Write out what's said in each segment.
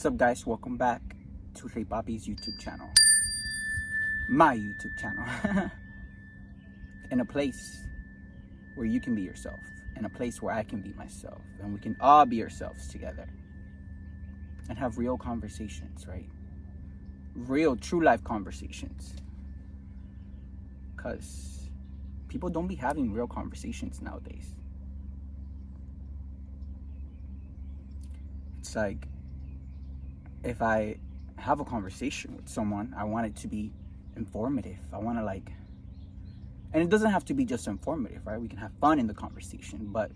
up, guys? Welcome back to Papi's YouTube channel. My YouTube channel. In a place where you can be yourself. In a place where I can be myself. And we can all be ourselves together. And have real conversations, right? Real, true life conversations. Because people don't be having real conversations nowadays. It's like, if I have a conversation with someone, I want it to be informative. I want to and it doesn't have to be just informative, right? We can have fun in the conversation, but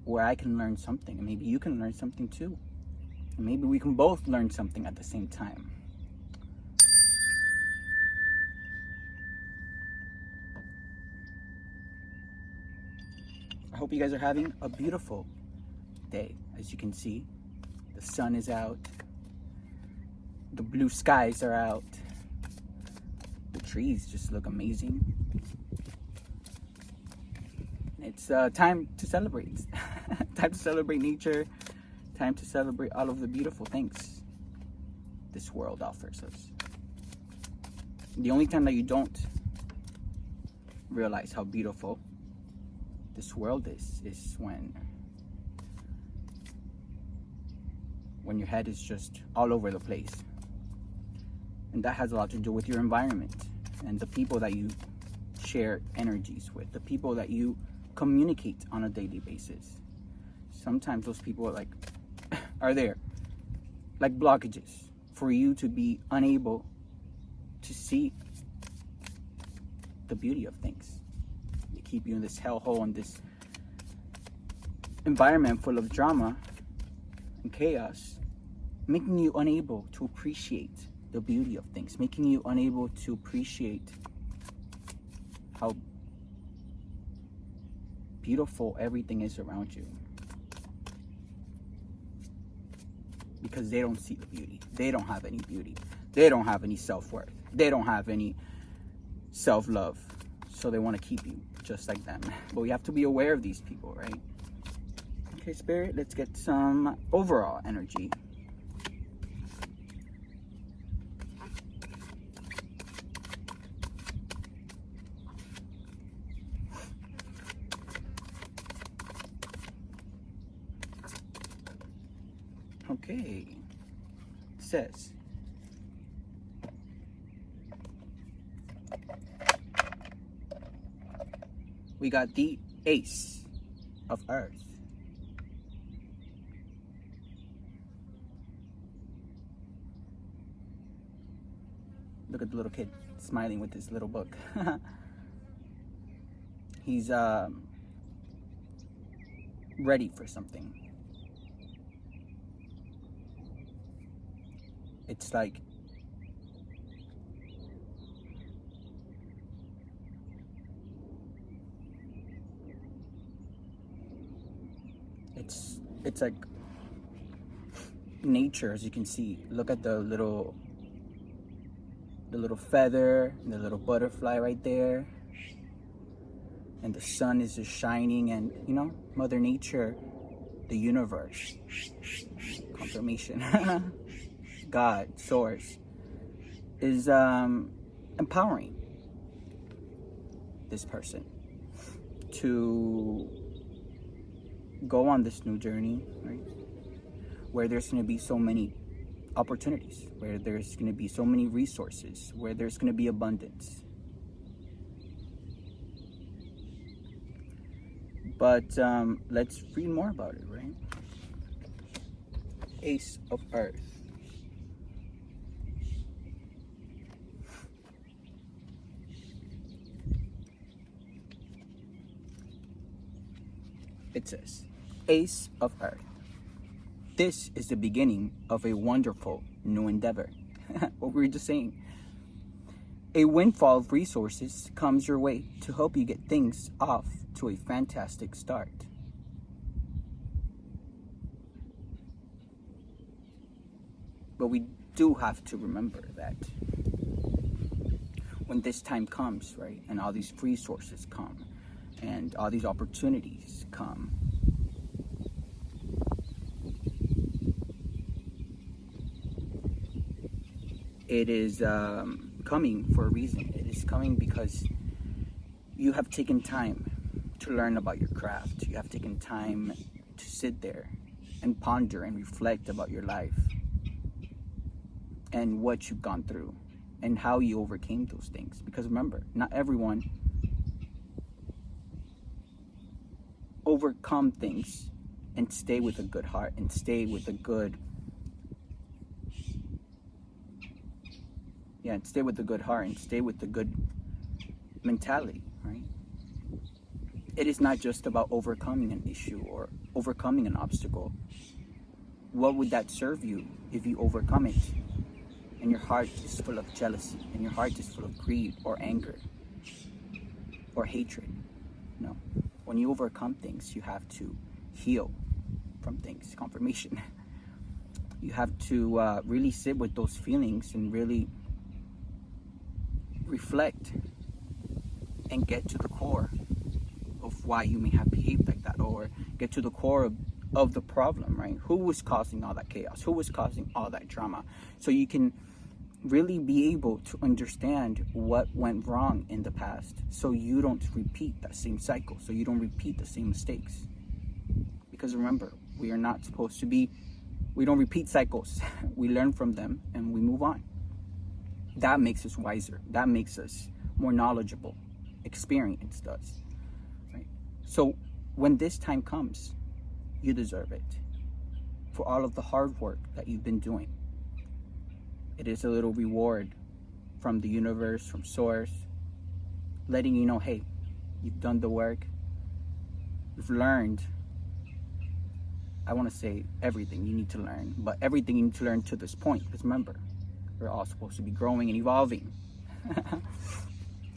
where I can learn something, and maybe you can learn something too. And maybe we can both learn something at the same time. I hope you guys are having a beautiful day. As you can see, the sun is out, the blue skies are out, the trees just look amazing. It's time to celebrate. Time to celebrate nature, time to celebrate all of the beautiful things this world offers us. The only time that you don't realize how beautiful this world is when your head is just all over the place. And that has a lot to do with your environment and the people that you share energies with, the people that you communicate on a daily basis. Sometimes those people are there like blockages for you to be unable to see the beauty of things. They keep you in this hellhole, in this environment full of drama and chaos, making you unable to appreciate the beauty of things, making you unable to appreciate how beautiful everything is around you. Because they don't see the beauty. They don't have any beauty. They don't have any self-worth. They don't have any self-love. So they want to keep you just like them. But we have to be aware of these people, right? Okay, Spirit, let's get some overall energy. Okay, it says, we got the Ace of Earth. Look at the little kid smiling with his little book. He's ready for something. It's like it's like nature, as you can see. Look at the little feather and the little butterfly right there, and the sun is just shining, and Mother Nature, the universe, confirmation, God, source, is empowering this person to go on this new journey, right? Where there's going to be so many opportunities, where there's going to be so many resources, where there's going to be abundance. But let's read more about it, right? Ace of Earth. It says, Ace of Earth. This is the beginning of a wonderful new endeavor. What we were just saying. A windfall of resources comes your way to help you get things off to a fantastic start. But we do have to remember that when this time comes, right, and all these resources come, and all these opportunities come, it is coming for a reason. It is coming because you have taken time to learn about your craft. You have taken time to sit there and ponder and reflect about your life and what you've gone through and how you overcame those things. Because remember, not everyone overcome things and stay with a good heart and stay with a good stay with a good heart and stay with a good mentality, right? It is not just about overcoming an issue or overcoming an obstacle. What would that serve you if you overcome it and your heart is full of jealousy and your heart is full of greed or anger or hatred? No. When you overcome things, you have to heal from things. Confirmation. You have to really sit with those feelings and really reflect and get to the core of why you may have behaved like that, or get to the core of the problem, right? Who was causing all that chaos? Who was causing all that drama? So you can really be able to understand what went wrong in the past, so you don't repeat that same cycle, so you don't repeat the same mistakes. Because remember, we are not supposed to be, we don't repeat cycles. We learn from them and we move on. That makes us wiser. That makes us more knowledgeable. Experience does, right? So when this time comes, you deserve it for all of the hard work that you've been doing. It is a little reward from the universe, from source, letting you know, hey, you've done the work. You've learned, I want to say everything you need to learn, but everything you need to learn to this point. Because remember, we're all supposed to be growing and evolving.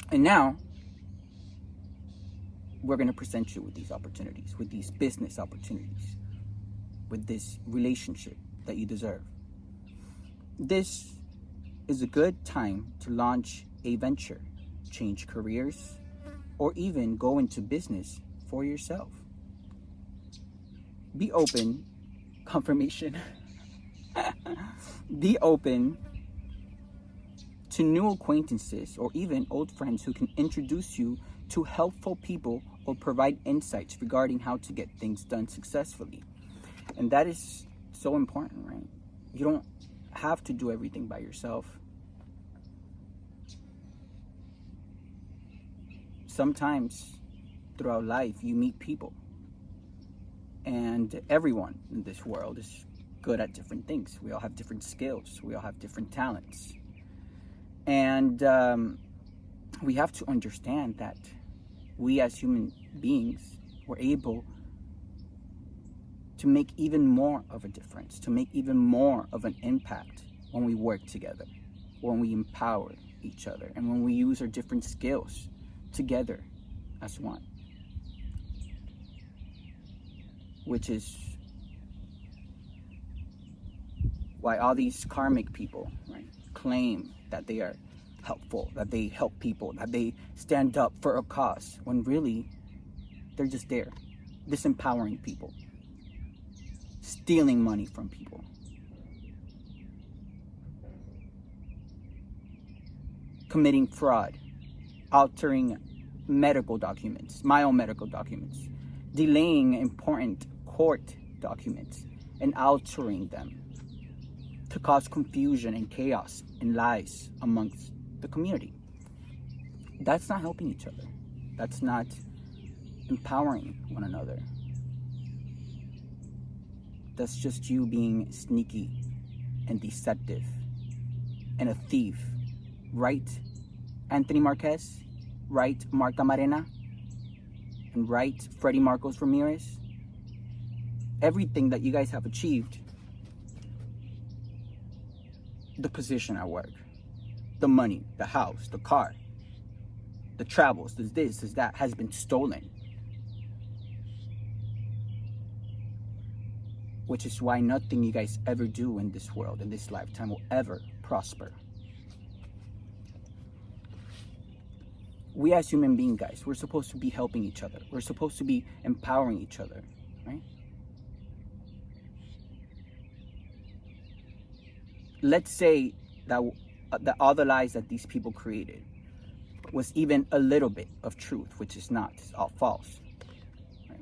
And now, we're going to present you with these opportunities, with these business opportunities, with this relationship that you deserve. This is a good time to launch a venture, change careers, or even go into business for yourself. Be open, confirmation. Be open to new acquaintances or even old friends who can introduce you to helpful people or provide insights regarding how to get things done successfully. And that is so important, right? You don't have to do everything by yourself. Sometimes throughout life, you meet people. And everyone in this world is good at different things. We all have different skills. We all have different talents. And we have to understand that we as human beings were able to make even more of a difference, to make even more of an impact when we work together, when we empower each other, and when we use our different skills together as one. Which is why all these karmic people, right, claim that they are helpful, that they help people, that they stand up for a cause, when really they're just there, disempowering people, stealing money from people, committing fraud, altering medical documents, my own medical documents, delaying important court documents and altering them to cause confusion and chaos and lies amongst the community. That's not helping each other. That's not empowering one another. That's just you being sneaky and deceptive and a thief. Right, Anthony Marquez? Right, Mark Camarena? And right, Freddie Marcos Ramirez? Everything that you guys have achieved, the position at work, the money, the house, the car, the travels, this, that, has been stolen. Which is why nothing you guys ever do in this world, in this lifetime, will ever prosper. We as human beings, guys, we're supposed to be helping each other. We're supposed to be empowering each other, right? Let's say that that all the lies that these people created was even a little bit of truth, which is not, it's all false, right?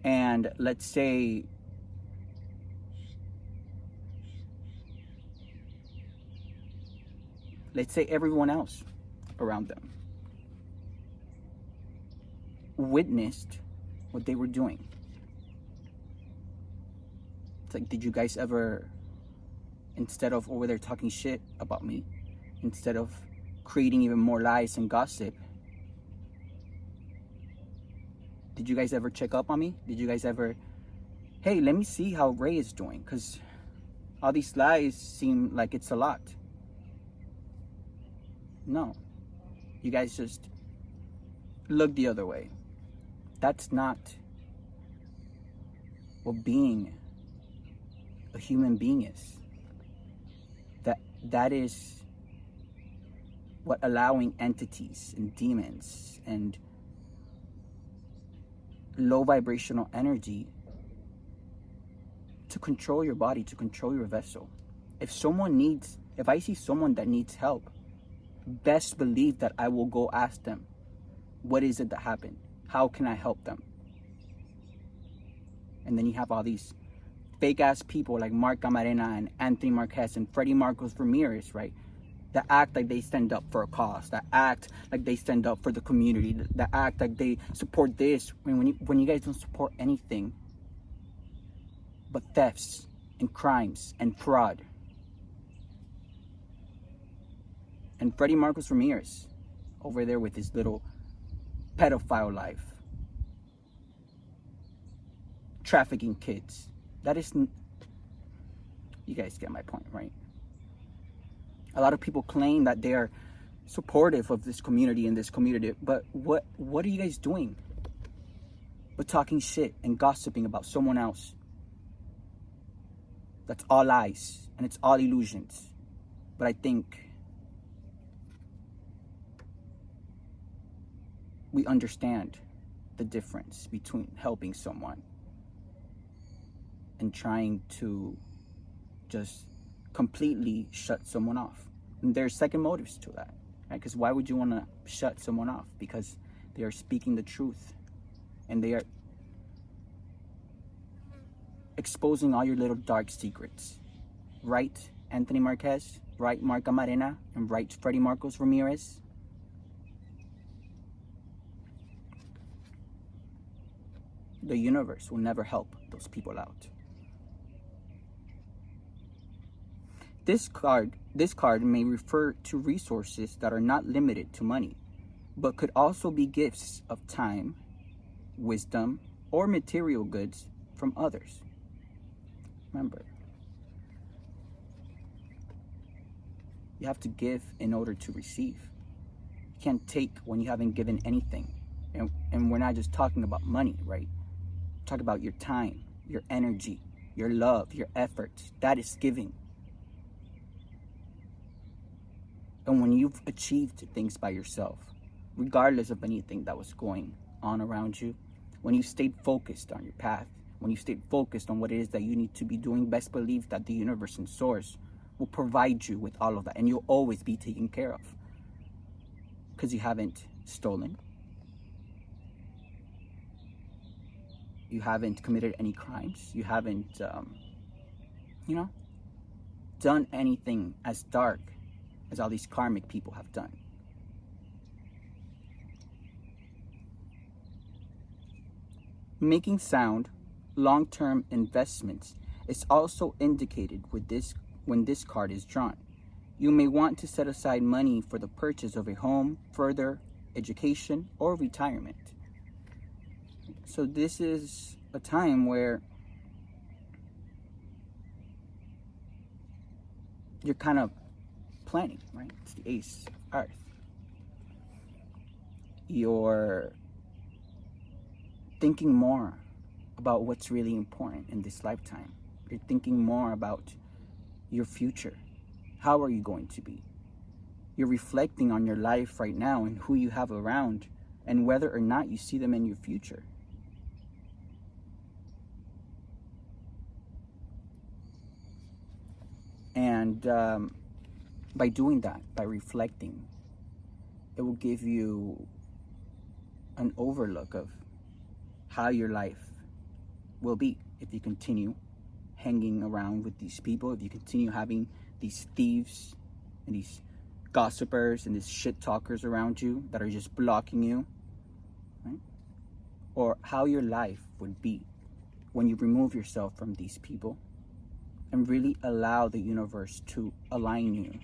And let's say everyone else around them witnessed what they were doing. It's like, did you guys ever, instead of over there talking shit about me, instead of creating even more lies and gossip, did you guys ever check up on me? Did you guys ever, hey, let me see how Ray is doing? Because all these lies seem like it's a lot. No. You guys just look the other way. That's not what being a human being is. That is what allowing entities and demons and low vibrational energy to control your body, to control your vessel. If I see someone that needs help, best believe that I will go ask them, what is it that happened? How can I help them? And then you have all these fake ass people like Mark Camarena and Anthony Marquez and Freddie Marcos Ramirez, right? That act like they stand up for a cause, that act like they stand up for the community, that act like they support this, when you guys don't support anything but thefts and crimes and fraud. And Freddie Marcos Ramirez over there with his little pedophile life, trafficking kids. That is, you guys get my point, right? A lot of people claim that they are supportive of this community and this community, but what are you guys doing but talking shit and gossiping about someone else? That's all lies and it's all illusions. But I think we understand the difference between helping someone and trying to just completely shut someone off. And there's second motives to that, right? Because why would you want to shut someone off? Because they are speaking the truth and they are exposing all your little dark secrets. Right, Anthony Marquez? Right, Mark Camarena? And right, Freddie Marcos Ramirez? The universe will never help those people out. This card may refer to resources that are not limited to money, but could also be gifts of time, wisdom, or material goods from others. Remember, you have to give in order to receive. You can't take when you haven't given anything. And we're not just talking about money, right? Talk about your time, your energy, your love, your effort. That is giving. And when you've achieved things by yourself, regardless of anything that was going on around you, when you stayed focused on your path, when you stayed focused on what it is that you need to be doing, best believe that the universe and source will provide you with all of that, and you'll always be taken care of. Because you haven't stolen. You haven't committed any crimes. You haven't, done anything as dark as all these karmic people have done. Making sound long-term investments is also indicated with this when this card is drawn. You may want to set aside money for the purchase of a home, further education, or retirement. So this is a time where you're kind of planning, right? It's the Ace of Earth. You're thinking more about what's really important in this lifetime. You're thinking more about your future. How are you going to be? You're reflecting on your life right now and who you have around and whether or not you see them in your future. And By doing that, by reflecting, it will give you an overlook of how your life will be if you continue hanging around with these people, if you continue having these thieves and these gossipers and these shit talkers around you that are just blocking you, right? Or how your life would be when you remove yourself from these people and really allow the universe to align you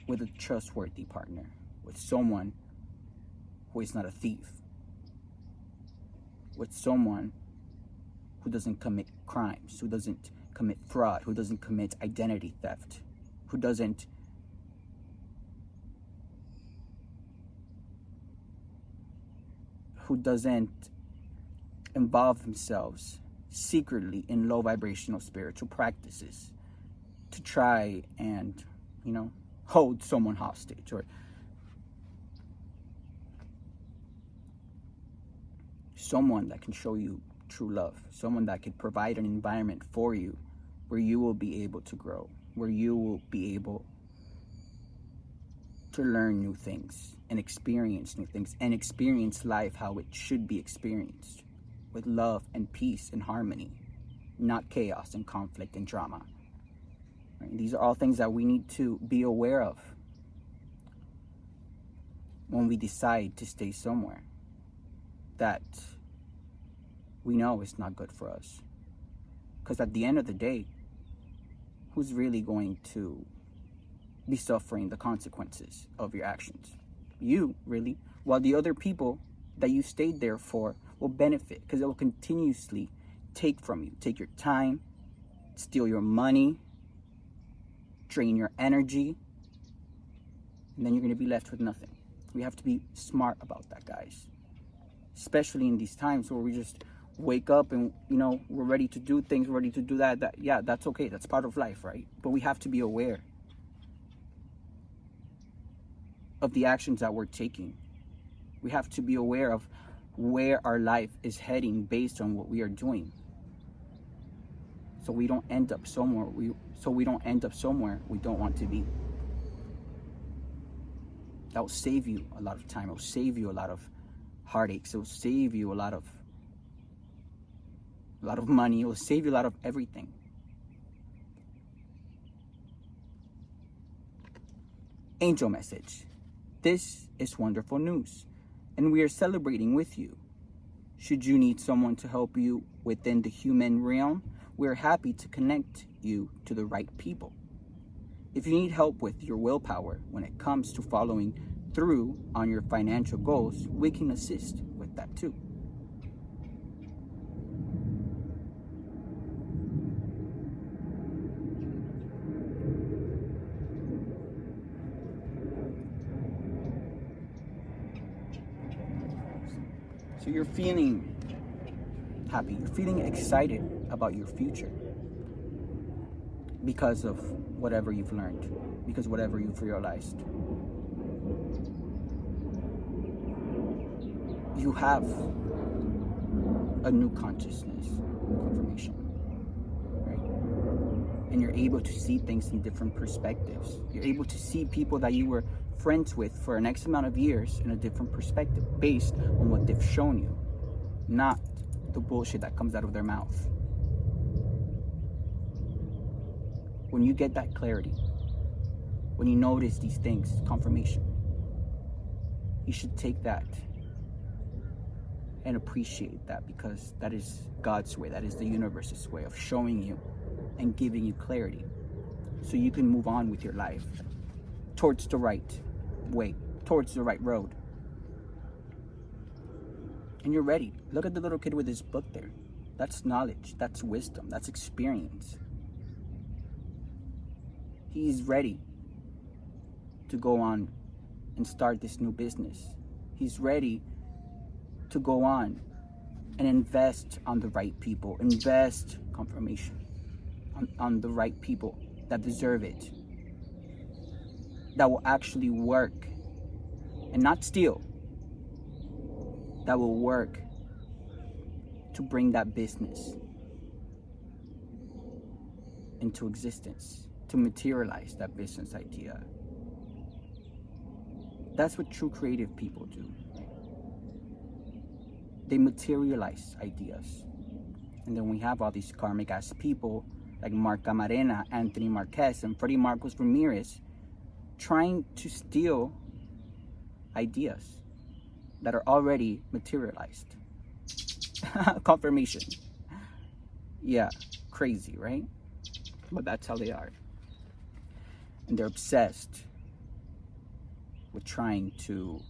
with a trustworthy partner, with someone who is not a thief, with someone who doesn't commit crimes, who doesn't commit fraud, who doesn't commit identity theft, who doesn't involve themselves secretly in low vibrational spiritual practices to try and, hold someone hostage, or someone that can show you true love, someone that could provide an environment for you where you will be able to grow, where you will be able to learn new things and experience new things and experience life how it should be experienced, with love and peace and harmony, not chaos and conflict and drama. Right? These are all things that we need to be aware of when we decide to stay somewhere that we know is not good for us. Because at the end of the day, who's really going to be suffering the consequences of your actions? You, really. While the other people that you stayed there for will benefit, because it will continuously take from you, take your time, steal your money, drain your energy, and then you're going to be left with nothing. We have to be smart about that, guys. Especially in these times where we just wake up and, we're ready to do things, we're ready to do that. Yeah, that's okay. That's part of life, right? But we have to be aware of the actions that we're taking. We have to be aware of where our life is heading based on what we are doing. So we don't end up somewhere we don't want to be. That will save you a lot of time. It will save you a lot of heartaches. It will save you a lot of money. It will save you a lot of everything. Angel message. This is wonderful news, and we are celebrating with you. Should you need someone to help you within the human realm, we are happy to connect you to the right people. If you need help with your willpower when it comes to following through on your financial goals, we can assist with that too. So you're feeling happy, you're feeling excited about your future because of whatever you've learned, because whatever you've realized. You have a new consciousness confirmation, right? And you're able to see things in different perspectives. You're able to see people that you were friends with for an X amount of years in a different perspective based on what they've shown you, not the bullshit that comes out of their mouth. When you get that clarity, when you notice these things, confirmation, you should take that and appreciate that, because that is God's way, that is the universe's way of showing you and giving you clarity so you can move on with your life towards the right way, towards the right road. And you're ready. Look at the little kid with his book there. That's knowledge, that's wisdom, that's experience. He's ready to go on and start this new business. He's ready to go on and invest on the right people, invest confirmation on the right people that deserve it, that will actually work and not steal, that will work to bring that business into existence to materialize that business idea. That's what true creative people do. They materialize ideas. And then we have all these karmic ass people like Mark Camarena, Anthony Marquez, and Freddie Marcos Ramirez trying to steal ideas that are already materialized. Confirmation. Yeah, crazy, right? But that's how they are. And they're obsessed with trying to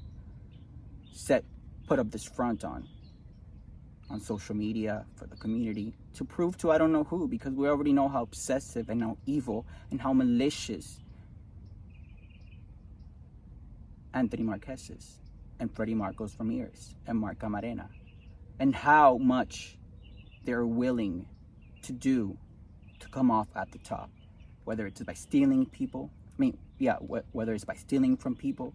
put up this front on social media for the community to prove to I don't know who, because we already know how obsessive and how evil and how malicious Anthony Marquez is, and Freddie Marcos Ramirez, and Mark Camarena, and how much they're willing to do to come off at the top, whether it's by stealing people, whether it's by stealing from people,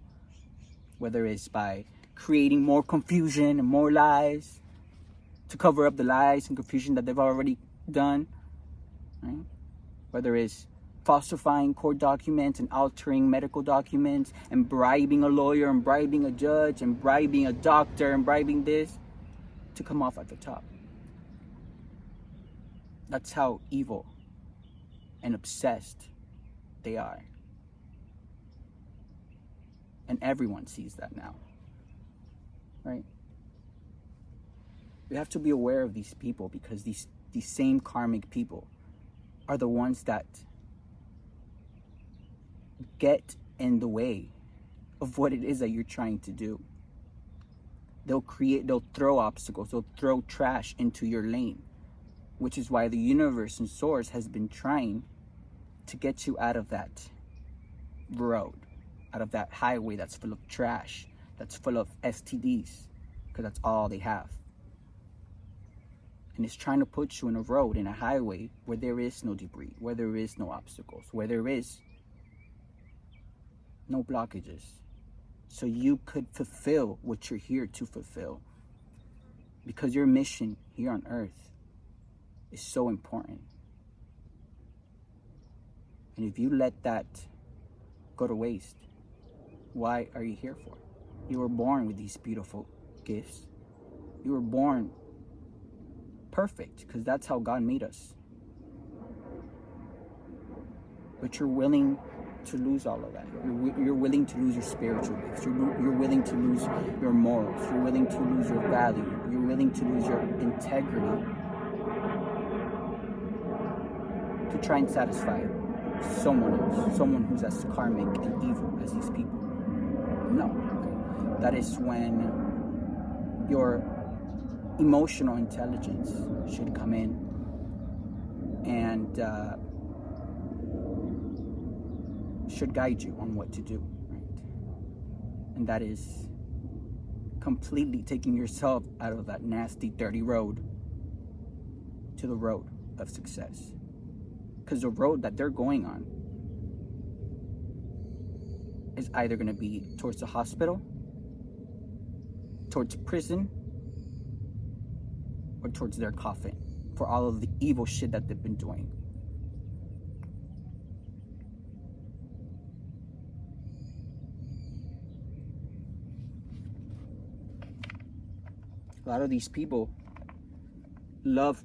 whether it's by creating more confusion and more lies to cover up the lies and confusion that they've already done, right? Whether it's falsifying court documents and altering medical documents and bribing a lawyer and bribing a judge and bribing a doctor and bribing this to come off at the top. That's how evil and obsessed they are. And everyone sees that now, right? We have to be aware of these people, because these same karmic people are the ones that get in the way of what it is that you're trying to do. They'll throw obstacles, they'll throw trash into your lane, which is why the universe and source has been trying to get you out of that road, out of that highway that's full of trash, that's full of STDs, because that's all they have. And it's trying to put you in a road, in a highway where there is no debris, where there is no obstacles, where there is no blockages, so you could fulfill what you're here to fulfill. Because your mission here on earth is so important. And if you let that go to waste, why are you here for? You were born with these beautiful gifts. You were born perfect, because that's how God made us. But you're willing to lose all of that. You're willing to lose your spiritual gifts. You're willing to lose your morals. You're willing to lose your value. You're willing to lose your integrity to try and satisfy someone else, someone who's as karmic and evil as these people. No. That is when your emotional intelligence should come in and should guide you on what to do, right? And that is completely taking yourself out of that nasty, dirty road to the road of success. Because the road that they're going on is either going to be towards the hospital, towards prison, or towards their coffin for all of the evil shit that they've been doing. A lot of these people love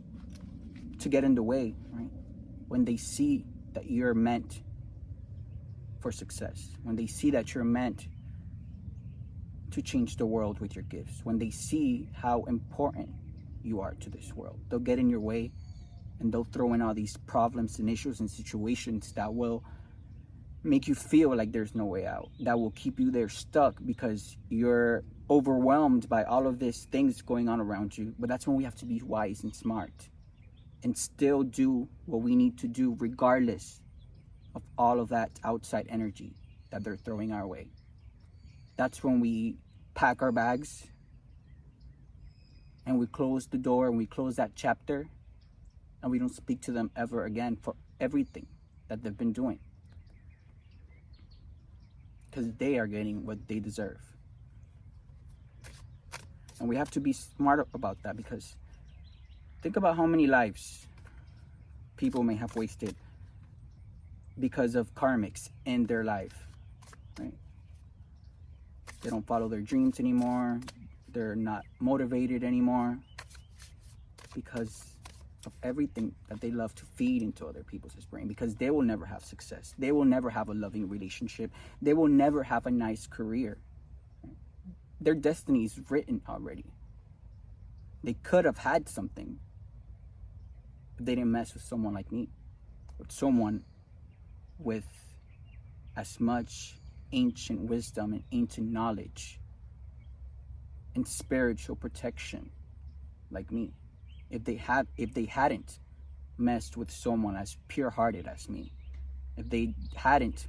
to get in the way, right? When they see that you're meant for success, when they see that you're meant to change the world with your gifts, when they see how important you are to this world, they'll get in your way and they'll throw in all these problems and issues and situations that will make you feel like there's no way out, that will keep you there stuck because you're overwhelmed by all of these things going on around you. But that's when we have to be wise and smart and still do what we need to do regardless of all of that outside energy that they're throwing our way. That's when we pack our bags and we close the door and we close that chapter and we don't speak to them ever again for everything that they've been doing. Because they are getting what they deserve. And we have to be smart about that, because think about how many lives people may have wasted because of karmics in their life, right? They don't follow their dreams anymore. They're not motivated anymore because of everything that they love to feed into other people's brain, because they will never have success. They will never have a loving relationship. They will never have a nice career. Their destiny is written already. They could have had something if they didn't mess with someone like me, with someone with as much ancient wisdom and ancient knowledge and spiritual protection like me. If they hadn't messed with someone as pure-hearted as me, if they hadn't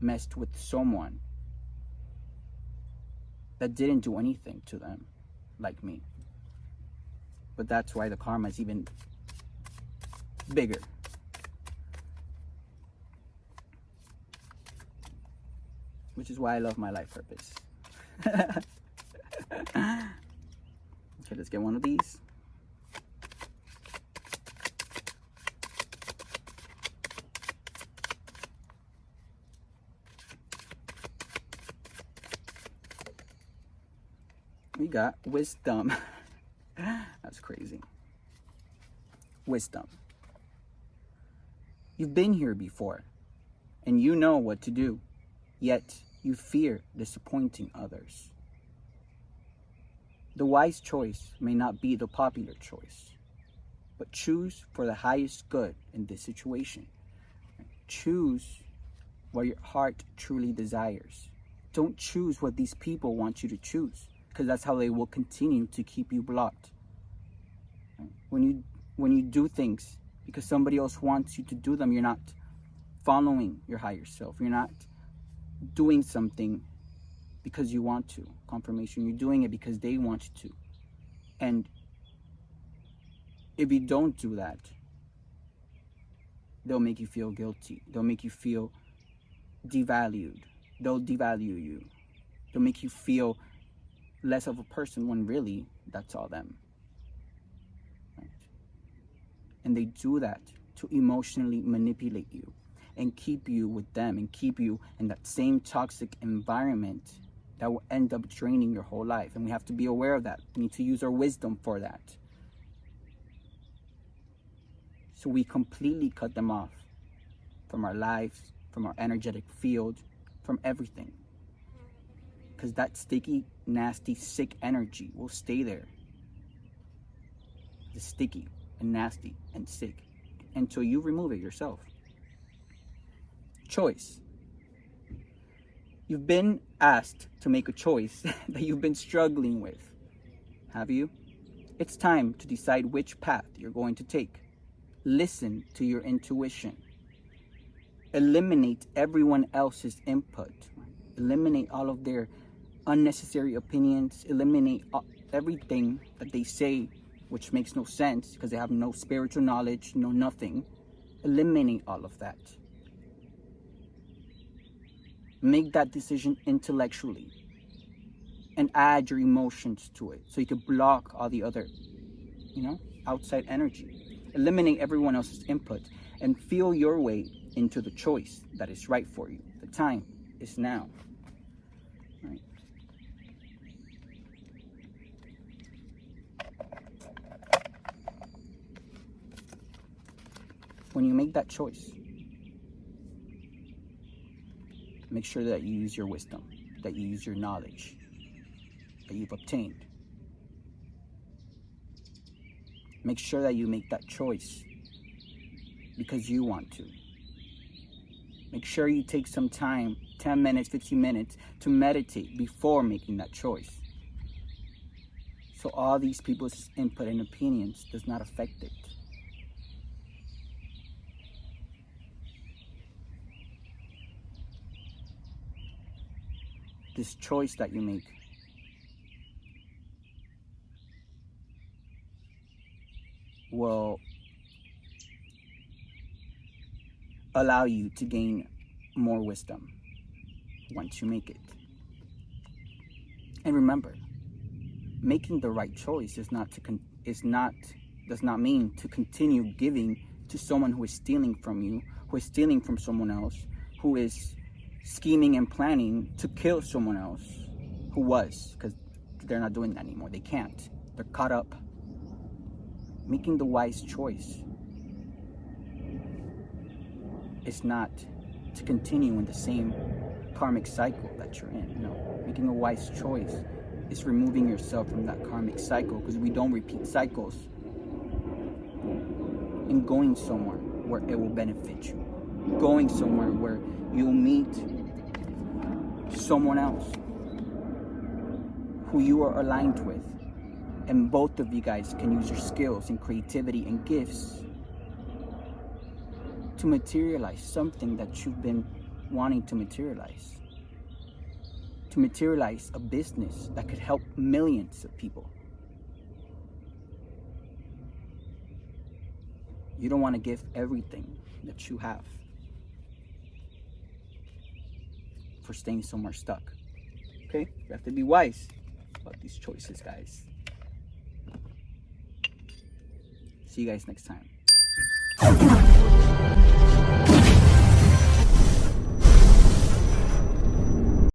messed with someone that didn't do anything to them like me. But that's why the karma is even bigger. Which is why I love my life purpose. Okay, let's get one of these. We got wisdom. That's crazy. Wisdom. You've been here before, and you know what to do, yet you fear disappointing others. The wise choice may not be the popular choice, but choose for the highest good in this situation. Choose what your heart truly desires. Don't choose what these people want you to choose, because that's how they will continue to keep you blocked. When you do things because somebody else wants you to do them, you're not following your higher self. You're not doing something because you want to. Confirmation. You're doing it because they want you to. And if you don't do that, they'll make you feel guilty. They'll make you feel devalued. They'll devalue you. They'll make you feel less of a person when really that's all them. Right? And they do that to emotionally manipulate you and keep you with them and keep you in that same toxic environment that will end up draining your whole life. And we have to be aware of that. We need to use our wisdom for that. So we completely cut them off from our lives, from our energetic field, from everything. Because that sticky, nasty, sick energy will stay there. It's sticky and nasty and sick until you remove it yourself. Choice. You've been asked to make a choice that you've been struggling with. Have you? It's time to decide which path you're going to take. Listen to your intuition. Eliminate everyone else's input. Eliminate all of their unnecessary opinions. Eliminate everything that they say, which makes no sense because they have no spiritual knowledge, no nothing. Eliminate all of that. Make that decision intellectually and add your emotions to it so you can block all the other, outside energy. Eliminate everyone else's input and feel your way into the choice that is right for you. The time is now. Right. When you make that choice, make sure that you use your wisdom, that you use your knowledge that you've obtained. Make sure that you make that choice because you want to. Make sure you take some time, 10 minutes, 15 minutes, to meditate before making that choice. So all these people's input and opinions does not affect it. This choice that you make will allow you to gain more wisdom once you make it. And remember, making the right choice does not mean to continue giving to someone who is stealing from you, who is stealing from someone else, who is scheming and planning to kill someone else, who was, because they're not doing that anymore. They can't. They're caught up. Making the wise choice is not to continue in the same karmic cycle that you're in. No, making a wise choice is removing yourself from that karmic cycle, because we don't repeat cycles, and going somewhere where it will benefit you, going somewhere where you'll meet someone else who you are aligned with, and both of you guys can use your skills and creativity and gifts to materialize something that you've been wanting to materialize a business that could help millions of people. You don't want to give everything that you have for staying somewhere stuck. Okay? You have to be wise about these choices, guys. See you guys next time.